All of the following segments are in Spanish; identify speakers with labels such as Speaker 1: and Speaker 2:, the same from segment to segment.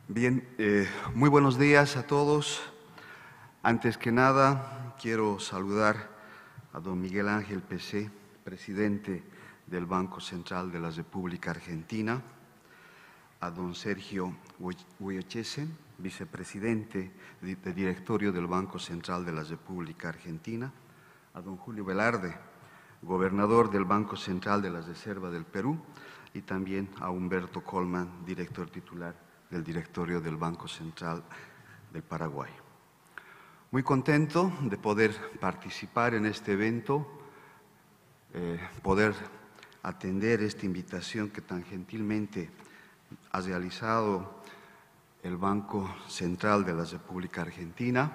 Speaker 1: Bien, muy buenos días a todos. Antes que nada, quiero saludar a don Miguel Ángel Pecé, presidente del Banco Central de la República Argentina, a don Sergio Hueyechesen, vicepresidente de directorio del Banco Central de la República Argentina, a don Julio Velarde, gobernador del Banco Central de la Reserva del Perú, y también a Humberto Colman, director titular del directorio del Banco Central del Paraguay. Muy contento de poder participar en este evento, poder atender esta invitación que tan gentilmente ha realizado el Banco Central de la República Argentina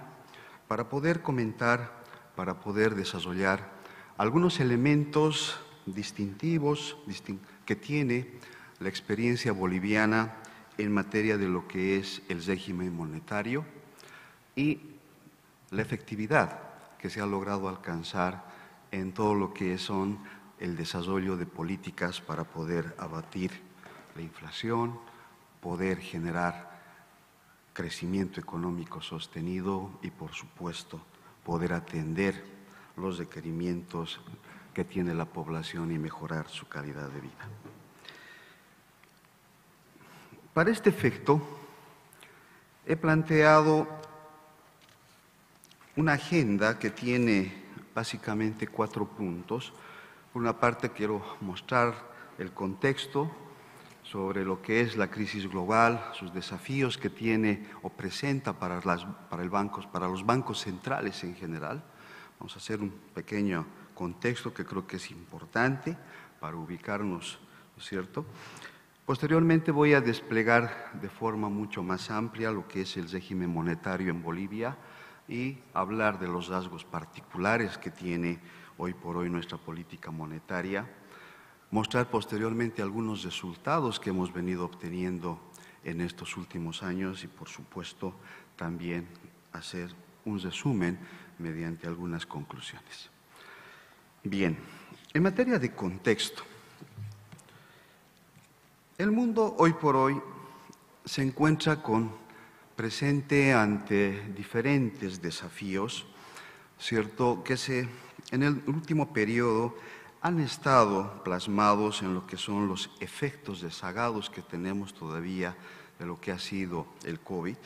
Speaker 1: para poder comentar, para poder desarrollar algunos elementos distintivos que tiene la experiencia boliviana en materia de lo que es el régimen monetario y la efectividad que se ha logrado alcanzar en todo lo que son el desarrollo de políticas para poder abatir la inflación, poder generar crecimiento económico sostenido y, por supuesto, poder atender los requerimientos que tiene la población y mejorar su calidad de vida. Para este efecto, he planteado una agenda que tiene básicamente 4 puntos. Por una parte, quiero mostrar el contexto sobre lo que es la crisis global, sus desafíos que tiene o presenta para los bancos centrales en general. Vamos a hacer un pequeño contexto que creo que es importante para ubicarnos, ¿no es cierto? Posteriormente voy a desplegar de forma mucho más amplia lo que es el régimen monetario en Bolivia y hablar de los rasgos particulares que tiene hoy por hoy nuestra política monetaria, mostrar posteriormente algunos resultados que hemos venido obteniendo en estos últimos años y, por supuesto, también hacer un resumen mediante algunas conclusiones. Bien, en materia de contexto, el mundo hoy por hoy se encuentra presente ante diferentes desafíos, ¿cierto?, que en el último periodo han estado plasmados en lo que son los efectos rezagados que tenemos todavía de lo que ha sido el COVID,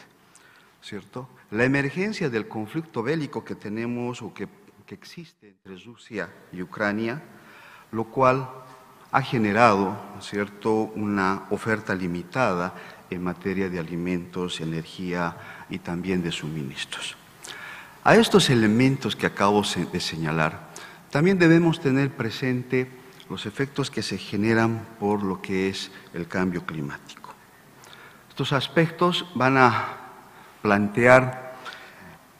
Speaker 1: ¿cierto? La emergencia del conflicto bélico que tenemos o que existe entre Rusia y Ucrania, lo cual ha generado, ¿cierto?, una oferta limitada en materia de alimentos, energía y también de suministros. A estos elementos que acabo de señalar, también debemos tener presente los efectos que se generan por lo que es el cambio climático. Estos aspectos van a plantear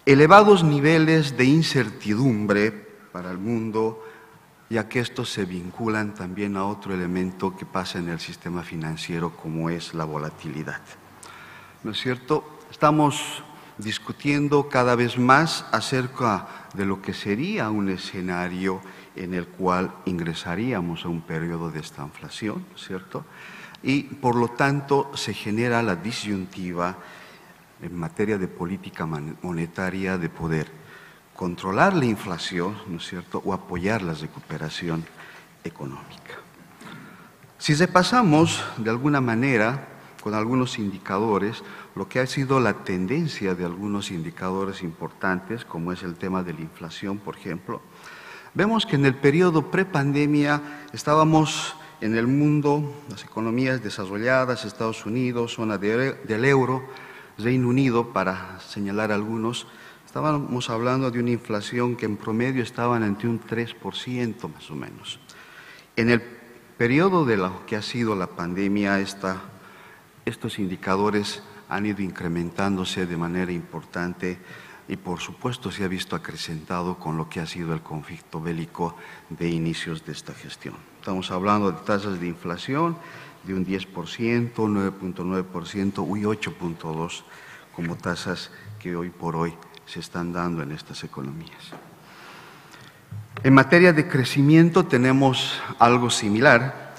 Speaker 1: elevados niveles de incertidumbre para el mundo, ya que estos se vinculan también a otro elemento que pasa en el sistema financiero, como es la volatilidad. ¿No es cierto? Estamos discutiendo cada vez más acerca de lo que sería un escenario en el cual ingresaríamos a un periodo de estanflación, ¿cierto? Y por lo tanto se genera la disyuntiva en materia de política monetaria de poder controlar la inflación, ¿no es cierto?, o apoyar la recuperación económica. Si repasamos de alguna manera con algunos indicadores lo que ha sido la tendencia de algunos indicadores importantes, como es el tema de la inflación, por ejemplo, vemos que en el periodo prepandemia estábamos en el mundo, las economías desarrolladas, Estados Unidos, zona del euro, Reino Unido, para señalar algunos, estábamos hablando de una inflación que en promedio estaban entre un 3% más o menos. En el periodo de lo que ha sido la pandemia, estos indicadores han ido incrementándose de manera importante y, por supuesto, se ha visto acrecentado con lo que ha sido el conflicto bélico de inicios de esta gestión. Estamos hablando de tasas de inflación de un 10%, 9.9% y 8.2% como tasas que hoy por hoy se están dando en estas economías. En materia de crecimiento tenemos algo similar.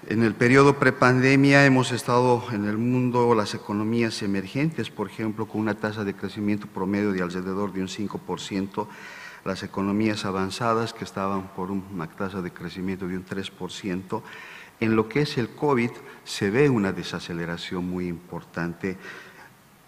Speaker 1: En el periodo prepandemia hemos estado en el mundo, las economías emergentes, por ejemplo, con una tasa de crecimiento promedio de alrededor de un 5%, las economías avanzadas que estaban por una tasa de crecimiento de un 3%. En lo que es el COVID se ve una desaceleración muy importante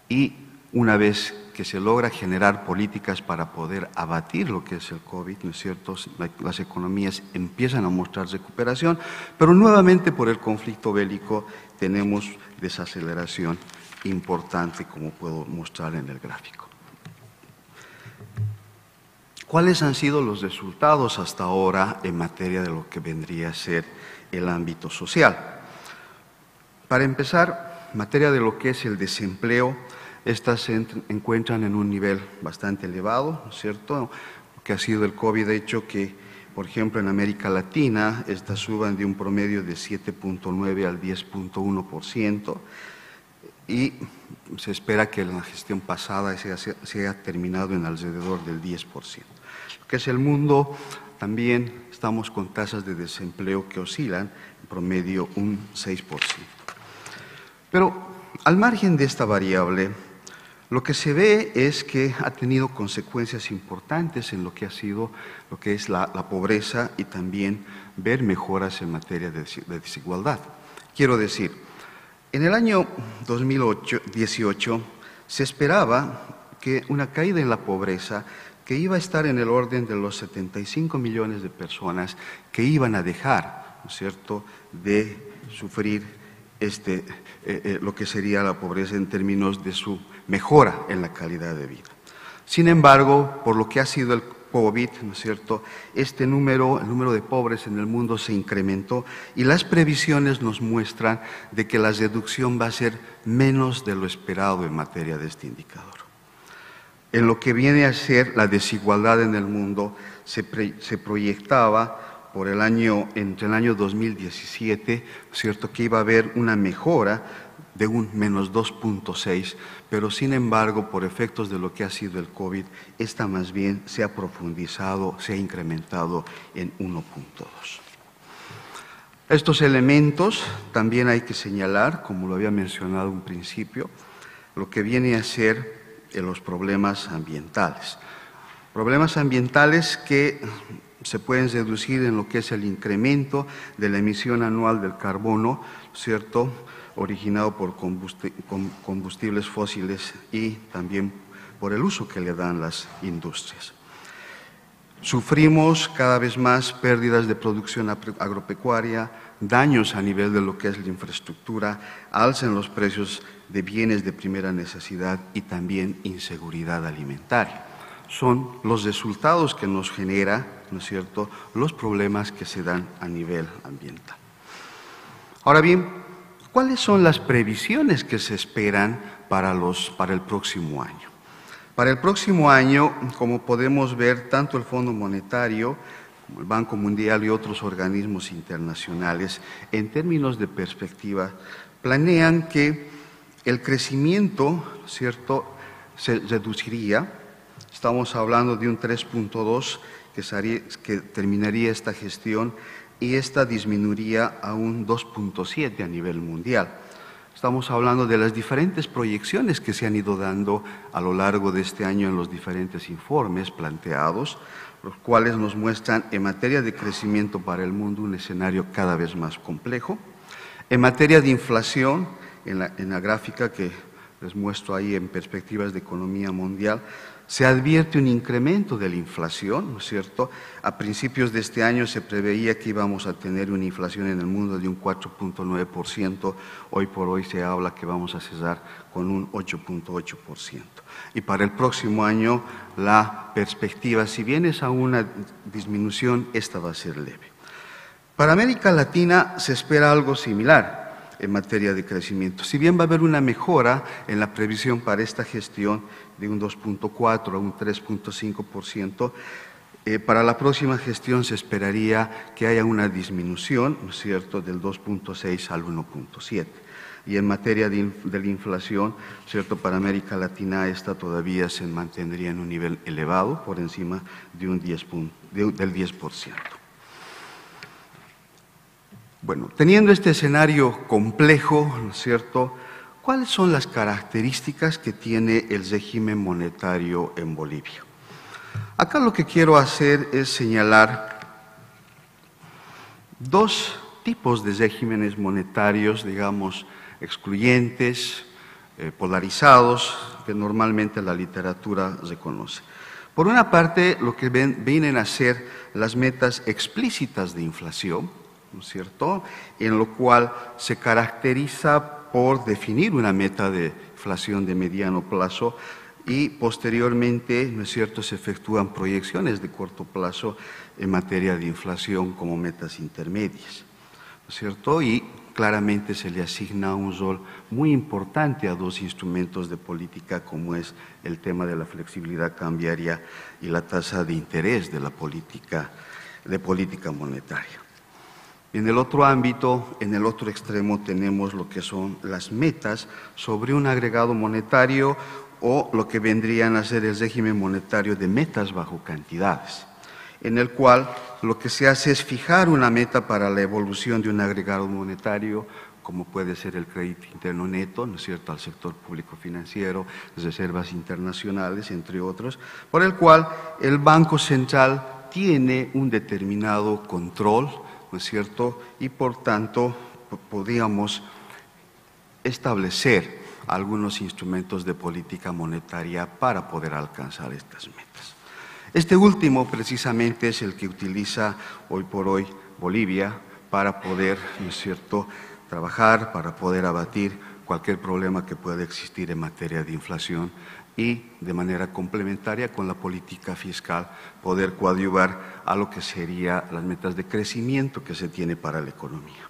Speaker 1: y una vez que se logra generar políticas para poder abatir lo que es el COVID, ¿no es cierto?, las economías empiezan a mostrar recuperación, pero nuevamente por el conflicto bélico tenemos desaceleración importante, como puedo mostrar en el gráfico. ¿Cuáles han sido los resultados hasta ahora en materia de lo que vendría a ser el ámbito social? Para empezar, en materia de lo que es el desempleo, estas se encuentran en un nivel bastante elevado, ¿no es cierto?, que ha sido el COVID, de hecho que, por ejemplo, en América Latina, estas suban de un promedio de 7.9 al 10.1%, y se espera que en la gestión pasada se haya terminado en alrededor del 10%. Lo que es el mundo, también estamos con tasas de desempleo que oscilan en promedio un 6%. Pero al margen de esta variable, lo que se ve es que ha tenido consecuencias importantes en lo que ha sido, lo que es la pobreza y también ver mejoras en materia de desigualdad. Quiero decir, en el año 2018 se esperaba que una caída en la pobreza que iba a estar en el orden de los 75 millones de personas que iban a dejar, ¿no es cierto?, de sufrir lo que sería la pobreza en términos de su mejora en la calidad de vida. Sin embargo, por lo que ha sido el COVID, ¿no es cierto?, el número de pobres en el mundo se incrementó y las previsiones nos muestran de que la reducción va a ser menos de lo esperado en materia de este indicador. En lo que viene a ser la desigualdad en el mundo, se proyectaba entre el año 2017, ¿cierto?, que iba a haber una mejora de un menos 2.6, pero sin embargo, por efectos de lo que ha sido el COVID, esta más bien se ha profundizado, se ha incrementado en 1.2. Estos elementos también hay que señalar, como lo había mencionado en un principio, lo que viene a ser los problemas ambientales. Problemas ambientales que se pueden reducir en lo que es el incremento de la emisión anual del carbono, ¿cierto?, originado por combustibles fósiles y también por el uso que le dan las industrias. Sufrimos cada vez más pérdidas de producción agropecuaria, daños a nivel de lo que es la infraestructura, alza en los precios de bienes de primera necesidad y también inseguridad alimentaria. Son los resultados que nos genera, ¿no es cierto?, los problemas que se dan a nivel ambiental. Ahora bien, ¿cuáles son las previsiones que se esperan para el próximo año? Para el próximo año, como podemos ver, tanto el Fondo Monetario como el Banco Mundial y otros organismos internacionales, en términos de perspectiva, planean que el crecimiento, ¿cierto?, se reduciría. Estamos hablando de un 3.2 que terminaría esta gestión y esta disminuiría a un 2.7 a nivel mundial. Estamos hablando de las diferentes proyecciones que se han ido dando a lo largo de este año en los diferentes informes planteados, los cuales nos muestran en materia de crecimiento para el mundo un escenario cada vez más complejo. En materia de inflación, en la gráfica que les muestro ahí en perspectivas de economía mundial, se advierte un incremento de la inflación, ¿no es cierto? A principios de este año se preveía que íbamos a tener una inflación en el mundo de un 4.9%, hoy por hoy se habla que vamos a cerrar con un 8.8%. Y para el próximo año la perspectiva, si bien es a una disminución, esta va a ser leve. Para América Latina se espera algo similar en materia de crecimiento. Si bien va a haber una mejora en la previsión para esta gestión de un 2.4 a un 3.5%, para la próxima gestión se esperaría que haya una disminución, ¿no es cierto?, del 2.6 al 1.7. Y en materia de la inflación, ¿cierto?, para América Latina esta todavía se mantendría en un nivel elevado, por encima de del 10%. Bueno, teniendo este escenario complejo, ¿no es cierto?, ¿cuáles son las características que tiene el régimen monetario en Bolivia? Acá lo que quiero hacer es señalar dos tipos de regímenes monetarios, digamos, excluyentes, polarizados, que normalmente la literatura reconoce. Por una parte, lo que vienen a ser las metas explícitas de inflación, ¿no es cierto?, en lo cual se caracteriza por definir una meta de inflación de mediano plazo y posteriormente, ¿no es cierto?, se efectúan proyecciones de corto plazo en materia de inflación como metas intermedias, ¿no es cierto?, y claramente se le asigna un rol muy importante a dos instrumentos de política como es el tema de la flexibilidad cambiaria y la tasa de interés de la política monetaria. En el otro ámbito, en el otro extremo, tenemos lo que son las metas sobre un agregado monetario o lo que vendrían a ser el régimen monetario de metas bajo cantidades, en el cual lo que se hace es fijar una meta para la evolución de un agregado monetario, como puede ser el crédito interno neto, ¿no es cierto?, al sector público financiero, reservas internacionales, entre otros, por el cual el Banco Central tiene un determinado control, ¿no es cierto?, y por tanto podríamos establecer algunos instrumentos de política monetaria para poder alcanzar estas metas. Este último precisamente es el que utiliza hoy por hoy Bolivia para poder, ¿no es cierto?, trabajar, para poder abatir cualquier problema que pueda existir en materia de inflación y de manera complementaria con la política fiscal poder coadyuvar a lo que serían las metas de crecimiento que se tiene para la economía.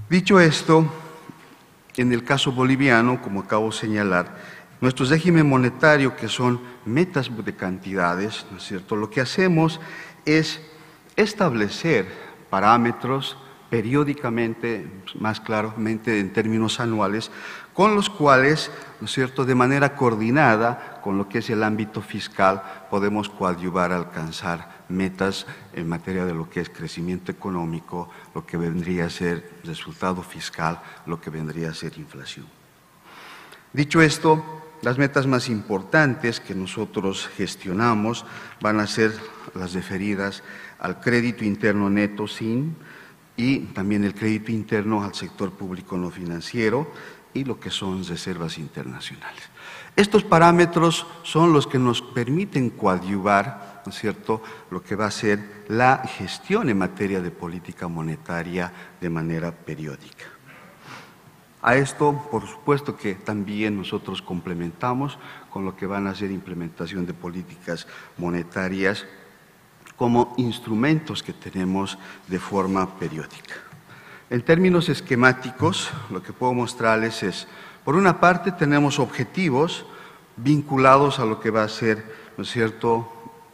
Speaker 1: Dicho esto, en el caso boliviano, como acabo de señalar, nuestro régimen monetario, que son metas de cantidades, ¿no es cierto?, lo que hacemos es establecer parámetros periódicamente, más claramente en términos anuales, con los cuales, ¿no es cierto?, de manera coordinada con lo que es el ámbito fiscal, podemos coadyuvar a alcanzar metas en materia de lo que es crecimiento económico, lo que vendría a ser resultado fiscal, lo que vendría a ser inflación. Dicho esto, las metas más importantes que nosotros gestionamos van a ser las referidas al crédito interno neto SIN y también el crédito interno al sector público no financiero y lo que son reservas internacionales. Estos parámetros son los que nos permiten coadyuvar, ¿no es cierto?, lo que va a ser la gestión en materia de política monetaria de manera periódica. A esto, por supuesto que también nosotros complementamos con lo que van a ser implementación de políticas monetarias como instrumentos que tenemos de forma periódica. En términos esquemáticos, lo que puedo mostrarles es, por una parte, tenemos objetivos vinculados a lo que va a ser, ¿no es cierto?,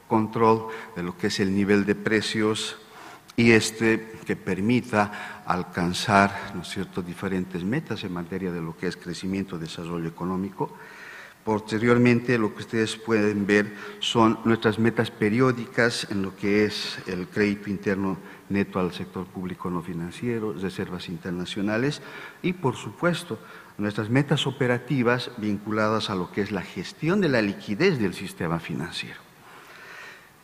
Speaker 1: control de lo que es el nivel de precios y que permita alcanzar, ¿no es cierto?, diferentes metas en materia de lo que es crecimiento y desarrollo económico. Posteriormente, lo que ustedes pueden ver son nuestras metas periódicas en lo que es el crédito interno neto al sector público no financiero, reservas internacionales y, por supuesto, nuestras metas operativas vinculadas a lo que es la gestión de la liquidez del sistema financiero.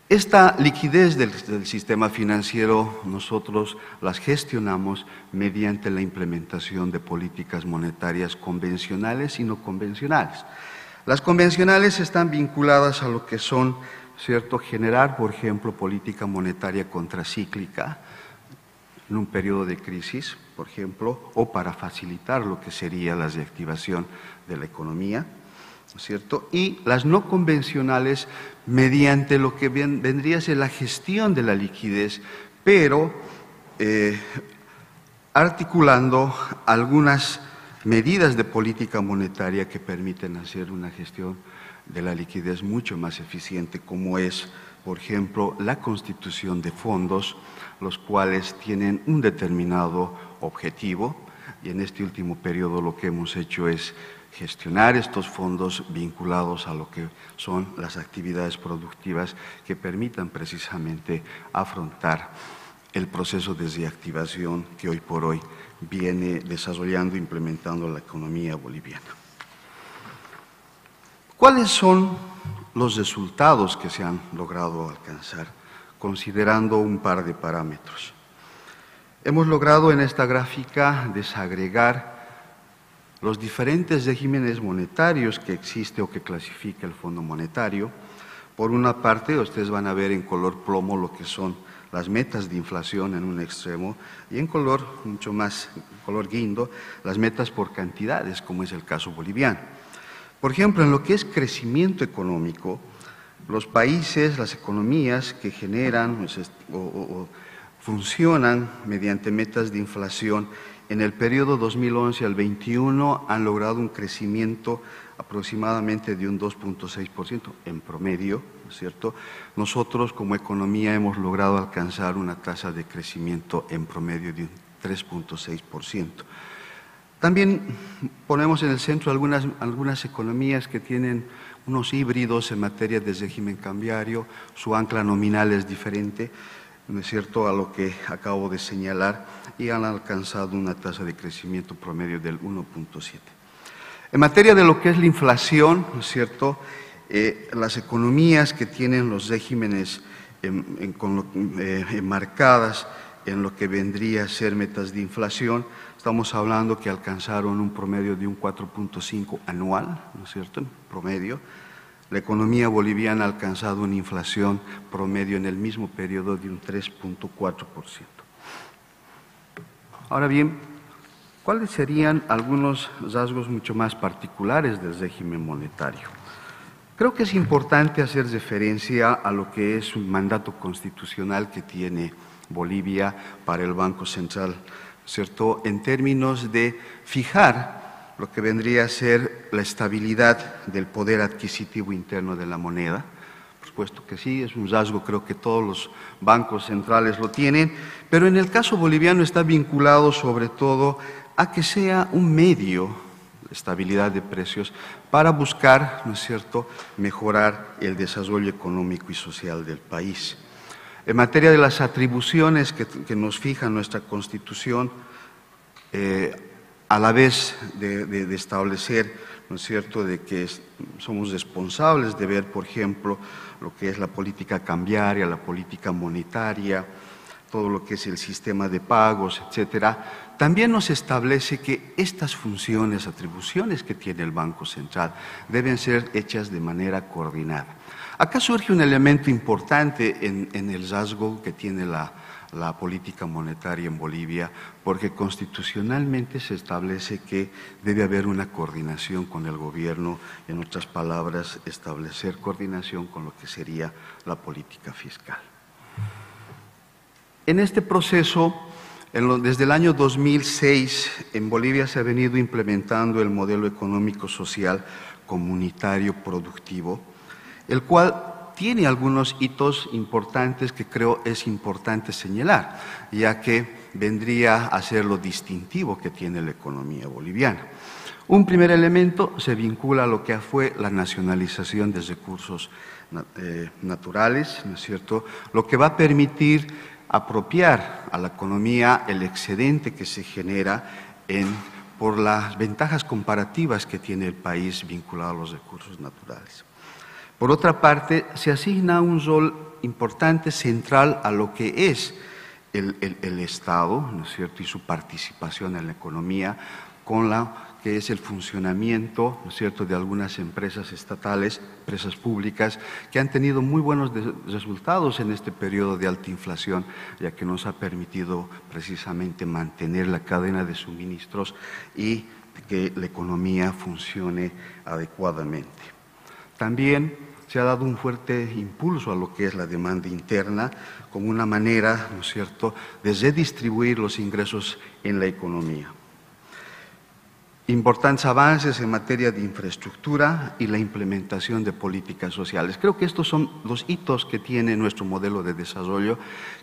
Speaker 1: Esta liquidez del sistema financiero nosotros las gestionamos mediante la implementación de políticas monetarias convencionales y no convencionales. Las convencionales están vinculadas a lo que son, ¿cierto?, generar, por ejemplo, política monetaria contracíclica en un periodo de crisis, por ejemplo, o para facilitar lo que sería la reactivación de la economía, ¿no es cierto?, y las no convencionales mediante lo que vendría a ser la gestión de la liquidez, pero articulando algunas medidas de política monetaria que permiten hacer una gestión de la liquidez mucho más eficiente, como es, por ejemplo, la constitución de fondos, los cuales tienen un determinado objetivo, y en este último periodo lo que hemos hecho es gestionar estos fondos vinculados a lo que son las actividades productivas que permitan precisamente afrontar el proceso de reactivación que hoy por hoy viene desarrollando e implementando la economía boliviana. ¿Cuáles son los resultados que se han logrado alcanzar, considerando un par de parámetros? Hemos logrado en esta gráfica desagregar los diferentes regímenes monetarios que existe o que clasifica el Fondo Monetario. Por una parte, ustedes van a ver en color plomo lo que son las metas de inflación en un extremo y en color mucho más, color guindo, las metas por cantidades, como es el caso boliviano. Por ejemplo, en lo que es crecimiento económico, los países, las economías que generan o funcionan mediante metas de inflación en el periodo 2011 al 21 han logrado un crecimiento aproximadamente de un 2.6% en promedio, ¿no es cierto? Nosotros como economía hemos logrado alcanzar una tasa de crecimiento en promedio de un 3.6%. También ponemos en el centro algunas economías que tienen unos híbridos en materia de régimen cambiario, su ancla nominal es diferente, ¿no es cierto?, a lo que acabo de señalar, y han alcanzado una tasa de crecimiento promedio del 1.7. En materia de lo que es la inflación, ¿no es cierto?, las economías que tienen los regímenes marcadas en lo que vendría a ser metas de inflación, estamos hablando que alcanzaron un promedio de un 4.5 anual, ¿no es cierto?, en promedio. La economía boliviana ha alcanzado una inflación promedio en el mismo periodo de un 3.4%. Ahora bien, ¿cuáles serían algunos rasgos mucho más particulares del régimen monetario? Creo que es importante hacer referencia a lo que es un mandato constitucional que tiene Bolivia para el Banco Central, ¿cierto?, en términos de fijar lo que vendría a ser la estabilidad del poder adquisitivo interno de la moneda. Por supuesto que sí, es un rasgo, creo que todos los bancos centrales lo tienen, pero en el caso boliviano está vinculado sobre todo a que sea un medio de estabilidad de precios para buscar, ¿no es cierto?, mejorar el desarrollo económico y social del país. En materia de las atribuciones que nos fija nuestra Constitución, a la vez de establecer, ¿no es cierto?, de que somos responsables de ver, por ejemplo, lo que es la política cambiaria, la política monetaria, todo lo que es el sistema de pagos, etcétera, también nos establece que estas funciones, atribuciones que tiene el Banco Central deben ser hechas de manera coordinada. Acá surge un elemento importante en el rasgo que tiene la política monetaria en Bolivia, porque constitucionalmente se establece que debe haber una coordinación con el gobierno, en otras palabras, establecer coordinación con lo que sería la política fiscal. En este proceso, desde el año 2006, en Bolivia se ha venido implementando el modelo económico-social comunitario productivo, el cual tiene algunos hitos importantes que creo es importante señalar, ya que vendría a ser lo distintivo que tiene la economía boliviana. Un primer elemento se vincula a lo que fue la nacionalización de recursos naturales, ¿no es cierto?, lo que va a permitir apropiar a la economía el excedente que se genera por las ventajas comparativas que tiene el país vinculado a los recursos naturales. Por otra parte, se asigna un rol importante, central a lo que es el Estado, ¿no es cierto?, y su participación en la economía, con la que es el funcionamiento, ¿no es cierto?, de algunas empresas estatales, empresas públicas, que han tenido muy buenos resultados en este periodo de alta inflación, ya que nos ha permitido precisamente mantener la cadena de suministros y que la economía funcione adecuadamente. También se ha dado un fuerte impulso a lo que es la demanda interna como una manera, ¿no es cierto?, de redistribuir los ingresos en la economía. Importantes avances en materia de infraestructura y la implementación de políticas sociales. Creo que estos son los hitos que tiene nuestro modelo de desarrollo,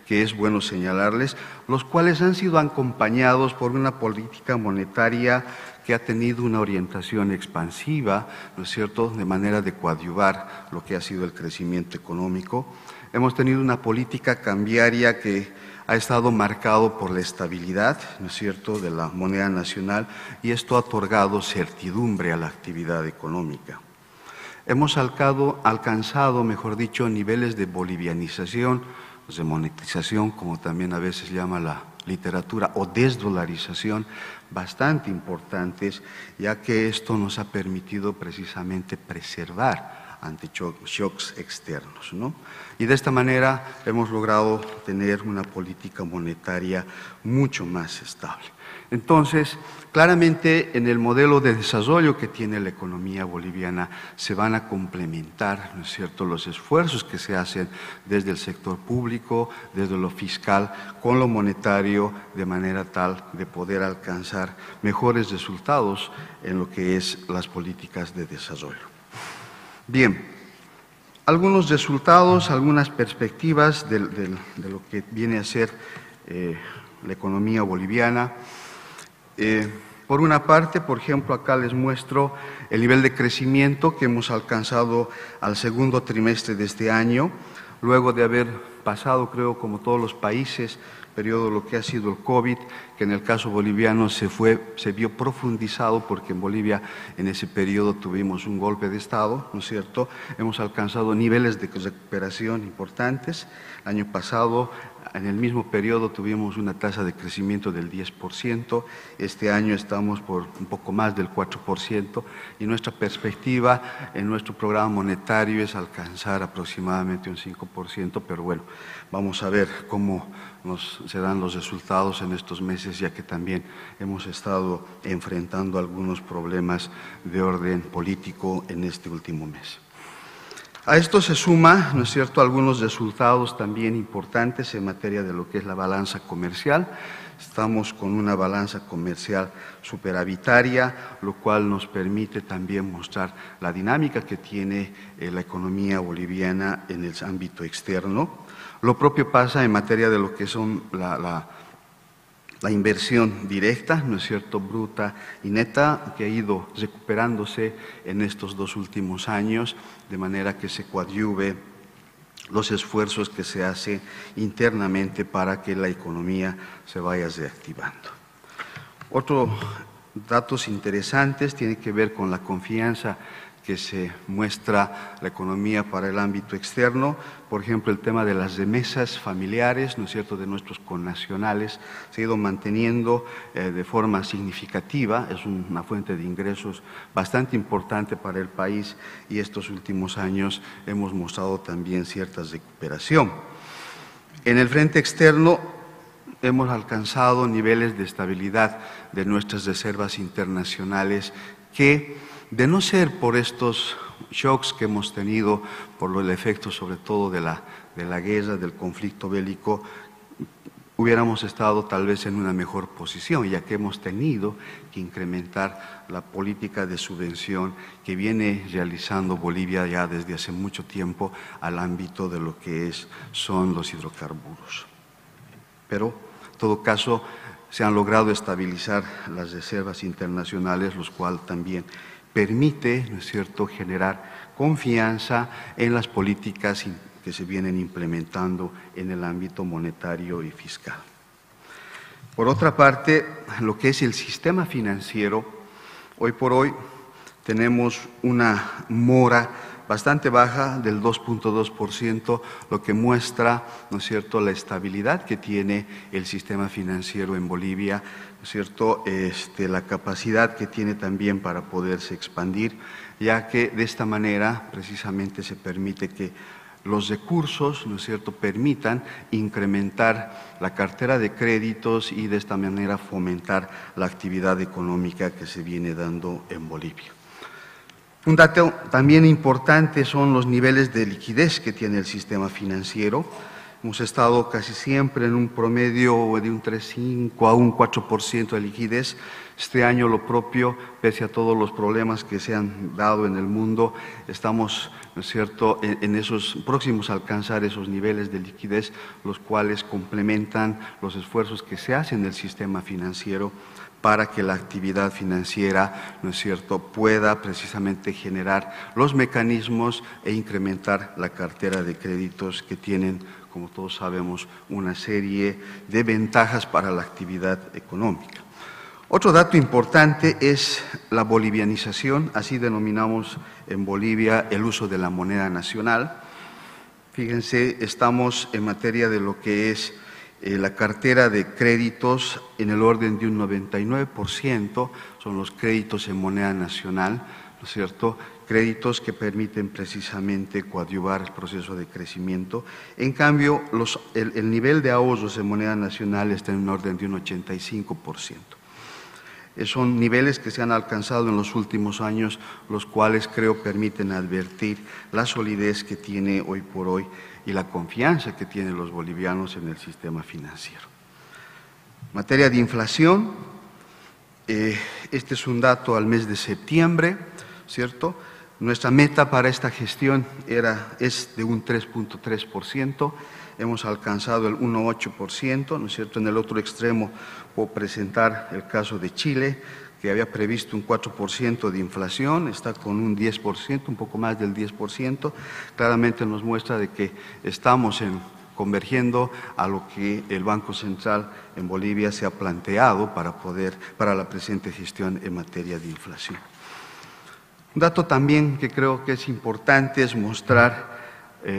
Speaker 1: que es bueno señalarles, los cuales han sido acompañados por una política monetaria que ha tenido una orientación expansiva, ¿no es cierto?, de manera de coadyuvar lo que ha sido el crecimiento económico. Hemos tenido una política cambiaria que ha estado marcado por la estabilidad, ¿no es cierto?, de la moneda nacional, y esto ha otorgado certidumbre a la actividad económica. Hemos alcanzado, mejor dicho, niveles de bolivianización, de monetización, como también a veces llama la literatura, o desdolarización, bastante importantes, ya que esto nos ha permitido precisamente preservar ante shocks externos, ¿no? Y de esta manera hemos logrado tener una política monetaria mucho más estable. Entonces, claramente en el modelo de desarrollo que tiene la economía boliviana se van a complementar, ¿no es cierto?, los esfuerzos que se hacen desde el sector público, desde lo fiscal, con lo monetario, de manera tal de poder alcanzar mejores resultados en lo que es las políticas de desarrollo. Bien, algunos resultados, algunas perspectivas de lo que viene a ser la economía boliviana. Por una parte, por ejemplo, acá les muestro el nivel de crecimiento que hemos alcanzado al segundo trimestre de este año, luego de haber pasado, creo, como todos los países, periodo lo que ha sido el COVID, que en el caso boliviano se vio profundizado porque en Bolivia en ese periodo tuvimos un golpe de Estado, ¿no es cierto? Hemos alcanzado niveles de recuperación importantes. El año pasado, en el mismo periodo, tuvimos una tasa de crecimiento del 10%, este año estamos por un poco más del 4%, y nuestra perspectiva en nuestro programa monetario es alcanzar aproximadamente un 5%, pero bueno, vamos a ver cómo se dan los resultados en estos meses, ya que también hemos estado enfrentando algunos problemas de orden político en este último mes. A esto se suma, ¿no es cierto?, algunos resultados también importantes en materia de lo que es la balanza comercial. Estamos con una balanza comercial superavitaria, lo cual nos permite también mostrar la dinámica que tiene la economía boliviana en el ámbito externo. Lo propio pasa en materia de lo que son la inversión directa, ¿no es cierto?, bruta y neta, que ha ido recuperándose en estos 2 últimos años, de manera que se coadyuve los esfuerzos que se hacen internamente para que la economía se vaya reactivando. Otros datos interesantes tienen que ver con la confianza que se muestra la economía para el ámbito externo, por ejemplo, el tema de las remesas familiares, ¿no es cierto?, de nuestros connacionales, se ha ido manteniendo de forma significativa, es una fuente de ingresos bastante importante para el país, y estos últimos años hemos mostrado también cierta recuperación. En el frente externo hemos alcanzado niveles de estabilidad de nuestras reservas internacionales que, de no ser por estos shocks que hemos tenido, por el efecto sobre todo de la guerra, del conflicto bélico, hubiéramos estado tal vez en una mejor posición, ya que hemos tenido que incrementar la política de subvención que viene realizando Bolivia ya desde hace mucho tiempo al ámbito de lo que son los hidrocarburos. Pero, en todo caso, se han logrado estabilizar las reservas internacionales, lo cual también permite, ¿no es cierto?, generar confianza en las políticas que se vienen implementando en el ámbito monetario y fiscal. Por otra parte, lo que es el sistema financiero, hoy por hoy tenemos una mora bastante baja del 2.2%, lo que muestra, ¿no es cierto?, la estabilidad que tiene el sistema financiero en Bolivia, ¿no es cierto?, la capacidad que tiene también para poderse expandir, ya que de esta manera precisamente se permite que los recursos, ¿no es cierto?, permitan incrementar la cartera de créditos y de esta manera fomentar la actividad económica que se viene dando en Bolivia. Un dato también importante son los niveles de liquidez que tiene el sistema financiero. Hemos estado casi siempre en un promedio de un 3,5 a un 4% de liquidez. Este año lo propio, pese a todos los problemas que se han dado en el mundo, estamos, ¿no es cierto?, en esos próximos a alcanzar esos niveles de liquidez, los cuales complementan los esfuerzos que se hacen en el sistema financiero para que la actividad financiera, ¿no es cierto?, pueda precisamente generar los mecanismos e incrementar la cartera de créditos que tienen, como todos sabemos, una serie de ventajas para la actividad económica. Otro dato importante es la bolivianización, así denominamos en Bolivia el uso de la moneda nacional. Fíjense, estamos en materia de lo que es la cartera de créditos en el orden de un 99%, son los créditos en moneda nacional, ¿no es cierto?, créditos que permiten precisamente coadyuvar el proceso de crecimiento. En cambio, el nivel de ahorros en moneda nacional está en un orden de un 85%. Son niveles que se han alcanzado en los últimos años, los cuales creo permiten advertir la solidez que tiene hoy por hoy y la confianza que tienen los bolivianos en el sistema financiero. En materia de inflación, este es un dato al mes de septiembre, ¿cierto? Nuestra meta para esta gestión es de un 3.3%, hemos alcanzado el 1.8%, ¿no es cierto? En el otro extremo puedo presentar el caso de Chile, que había previsto un 4% de inflación, está con un 10%, un poco más del 10%, claramente nos muestra de que estamos convergiendo a lo que el Banco Central en Bolivia se ha planteado para la presente gestión en materia de inflación. Un dato también que creo que es importante es mostrar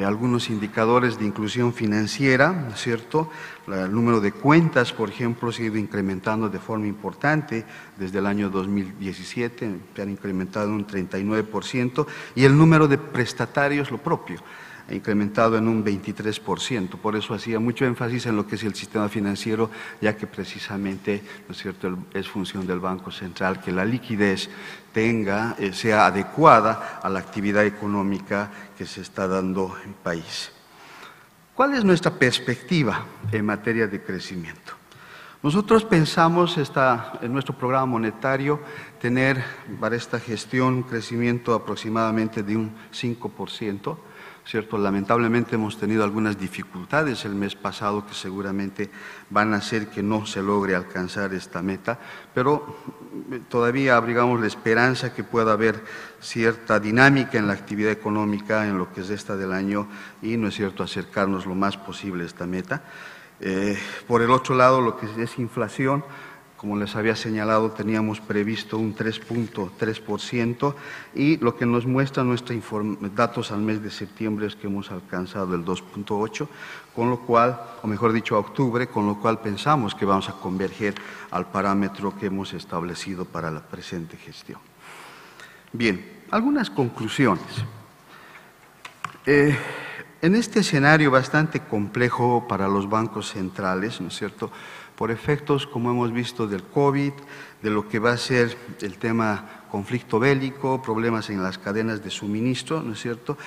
Speaker 1: algunos indicadores de inclusión financiera, ¿no es cierto? El número de cuentas, por ejemplo, se ha ido incrementando de forma importante desde el año 2017, se han incrementado un 39%, y el número de prestatarios, lo propio, ha incrementado en un 23%. Por eso hacía mucho énfasis en lo que es el sistema financiero, ya que precisamente, ¿no es cierto?, es función del Banco Central que la liquidez sea adecuada a la actividad económica que se está dando en el país. ¿Cuál es nuestra perspectiva en materia de crecimiento? Nosotros pensamos en nuestro programa monetario tener para esta gestión un crecimiento aproximadamente de un 5%, ¿cierto? Lamentablemente hemos tenido algunas dificultades el mes pasado que seguramente van a hacer que no se logre alcanzar esta meta, pero todavía abrigamos la esperanza que pueda haber cierta dinámica en la actividad económica en lo que es esta del año y, ¿no es cierto?, acercarnos lo más posible a esta meta. Por el otro lado, lo que es inflación, como les había señalado, teníamos previsto un 3.3% y lo que nos muestra nuestros datos al mes de septiembre es que hemos alcanzado el 2.8%, con lo cual, o mejor dicho, a octubre, con lo cual pensamos que vamos a converger al parámetro que hemos establecido para la presente gestión. Bien, algunas conclusiones. En este escenario bastante complejo para los bancos centrales, ¿no es cierto?, por efectos, como hemos visto, del COVID, de lo que va a ser el tema conflicto bélico, problemas en las cadenas de suministro, ¿no es cierto?,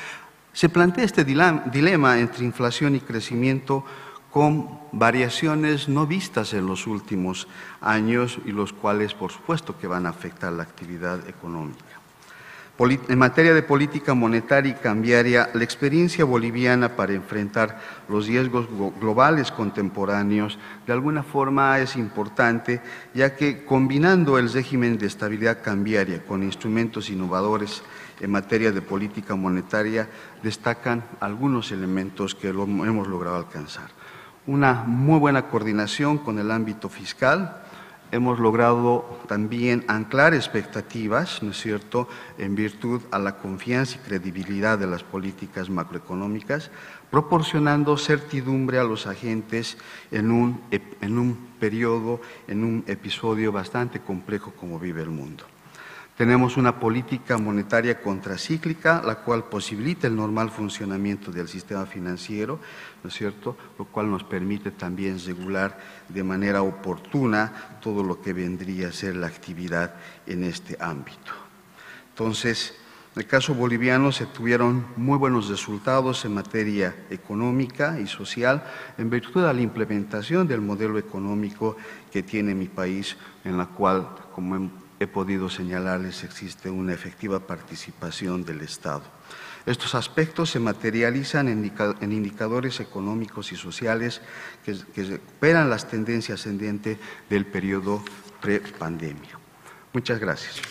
Speaker 1: se plantea este dilema entre inflación y crecimiento con variaciones no vistas en los últimos años y los cuales, por supuesto, que van a afectar la actividad económica. En materia de política monetaria y cambiaria, la experiencia boliviana para enfrentar los riesgos globales contemporáneos de alguna forma es importante, ya que combinando el régimen de estabilidad cambiaria con instrumentos innovadores en materia de política monetaria, destacan algunos elementos que hemos logrado alcanzar. Una muy buena coordinación con el ámbito fiscal. Hemos logrado también anclar expectativas, ¿no es cierto?, en virtud a la confianza y credibilidad de las políticas macroeconómicas, proporcionando certidumbre a los agentes en un periodo, en un episodio bastante complejo como vive el mundo. Tenemos una política monetaria contracíclica, la cual posibilita el normal funcionamiento del sistema financiero, ¿no es cierto?, lo cual nos permite también regular de manera oportuna todo lo que vendría a ser la actividad en este ámbito. Entonces, en el caso boliviano se tuvieron muy buenos resultados en materia económica y social en virtud de la implementación del modelo económico que tiene mi país, en la cual, como he podido señalarles, existe una efectiva participación del Estado. Estos aspectos se materializan en indicadores económicos y sociales que recuperan las tendencias ascendentes del periodo prepandemia. Muchas gracias.